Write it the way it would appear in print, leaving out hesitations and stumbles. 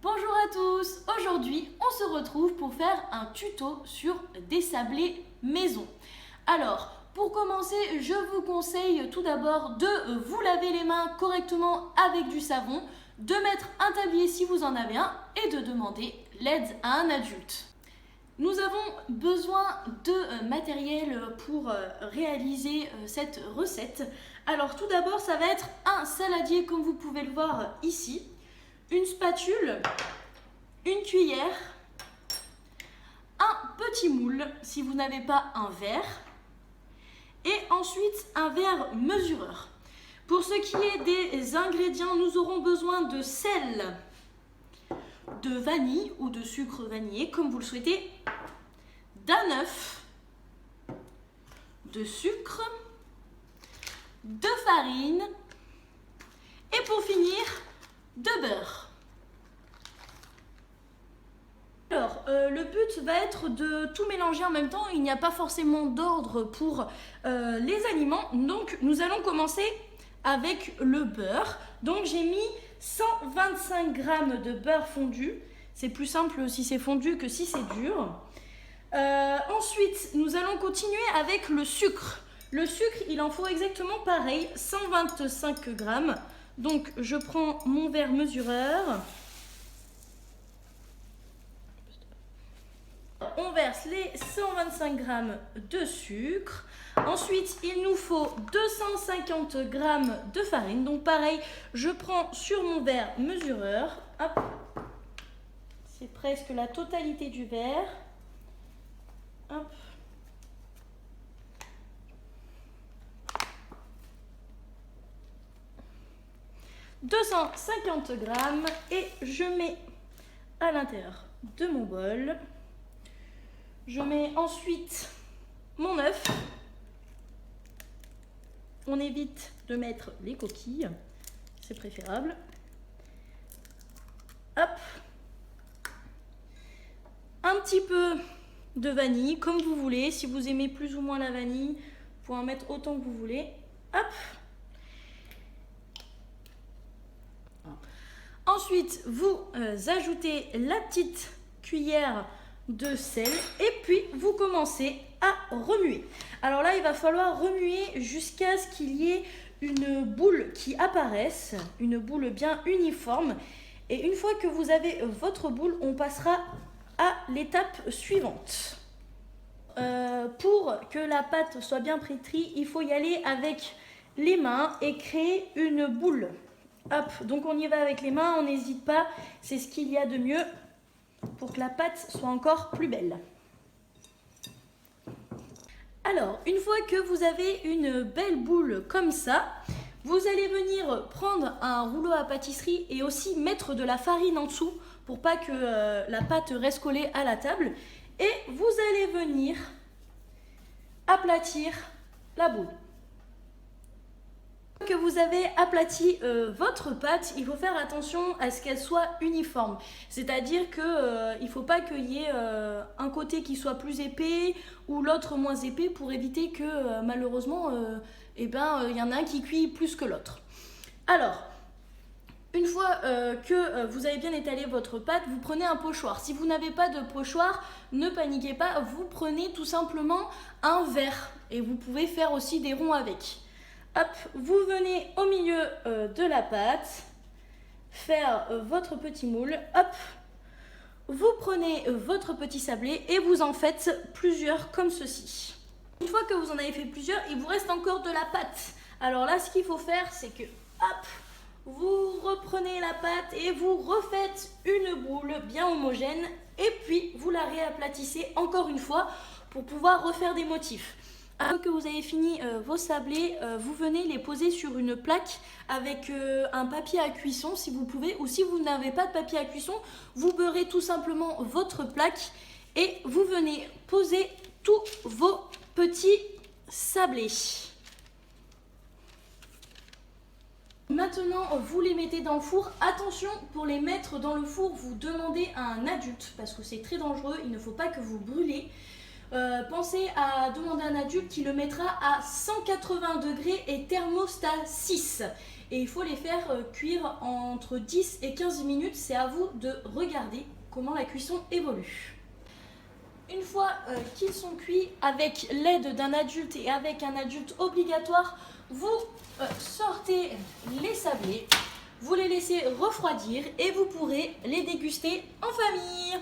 Bonjour à tous, aujourd'hui on se retrouve pour faire un tuto sur des sablés maison. Alors pour commencer je vous conseille tout d'abord de vous laver les mains correctement avec du savon, de mettre un tablier si vous en avez un et de demander l'aide à un adulte. Nous avons besoin de matériel pour réaliser cette recette. Alors tout d'abord ça va être un saladier comme vous pouvez le voir ici, une spatule, une cuillère, un petit moule si vous n'avez pas un verre et ensuite un verre mesureur. Pour ce qui est des ingrédients, nous aurons besoin de sel, de vanille ou de sucre vanillé comme vous le souhaitez, d'un œuf, de sucre, de farine et pour finir de beurre. Alors, le but va être de tout mélanger en même temps. Il n'y a pas forcément d'ordre pour les aliments. Donc, nous allons commencer avec le beurre. Donc, j'ai mis 125 g de beurre fondu. C'est plus simple si c'est fondu que si c'est dur. Ensuite, nous allons continuer avec le sucre. Le sucre, il en faut exactement pareil, 125 g. Donc, je prends mon verre mesureur. On verse les 125 g de sucre. Ensuite, il nous faut 250 g de farine. Donc, pareil, je prends sur mon verre mesureur. Hop. C'est presque la totalité du verre. Hop. « 250 g et je mets à l'intérieur de mon bol. Je mets ensuite mon œuf. On évite de mettre les coquilles, c'est préférable. Hop. Un petit peu de vanille, comme vous voulez. Si vous aimez plus ou moins la vanille, vous pouvez en mettre autant que vous voulez. Hop. Ensuite, vous ajoutez la petite cuillère de sel et puis vous commencez à remuer. Alors là, il va falloir remuer jusqu'à ce qu'il y ait une boule qui apparaisse, une boule bien uniforme. Et une fois que vous avez votre boule, on passera à l'étape suivante. Pour que la pâte soit bien pétrie, il faut y aller avec les mains et créer une boule. Hop, donc on y va avec les mains, on n'hésite pas, c'est ce qu'il y a de mieux pour que la pâte soit encore plus belle. Alors, une fois que vous avez une belle boule comme ça, vous allez venir prendre un rouleau à pâtisserie et aussi mettre de la farine en dessous pour pas que la pâte reste collée à la table. Et vous allez venir aplatir la boule. Que vous avez aplati votre pâte, il faut faire attention à ce qu'elle soit uniforme. C'est-à-dire qu'il ne faut pas qu'il y ait un côté qui soit plus épais ou l'autre moins épais pour éviter que malheureusement, il y en a un qui cuit plus que l'autre. Alors, une fois que vous avez bien étalé votre pâte, vous prenez un pochoir. Si vous n'avez pas de pochoir, ne paniquez pas, vous prenez tout simplement un verre et vous pouvez faire aussi des ronds avec. Hop, vous venez au milieu de la pâte, faire votre petit moule, hop, vous prenez votre petit sablé et vous en faites plusieurs comme ceci. Une fois que vous en avez fait plusieurs, il vous reste encore de la pâte. Alors là, ce qu'il faut faire, c'est que, hop, vous reprenez la pâte et vous refaites une boule bien homogène et puis vous la réaplatissez encore une fois pour pouvoir refaire des motifs. Une fois que vous avez fini vos sablés, vous venez les poser sur une plaque avec un papier à cuisson si vous pouvez, ou si vous n'avez pas de papier à cuisson, vous beurrez tout simplement votre plaque et vous venez poser tous vos petits sablés. Maintenant, vous les mettez dans le four. Attention, pour les mettre dans le four, vous demandez à un adulte parce que c'est très dangereux, il ne faut pas que vous brûlez. pensez à demander à un adulte qui le mettra à 180 degrés et thermostat 6. Et il faut les faire cuire entre 10 et 15 minutes. C'est à vous de regarder comment la cuisson évolue. Une fois qu'ils sont cuits, avec l'aide d'un adulte et avec un adulte obligatoire, vous sortez les sablés, vous les laissez refroidir et vous pourrez les déguster en famille.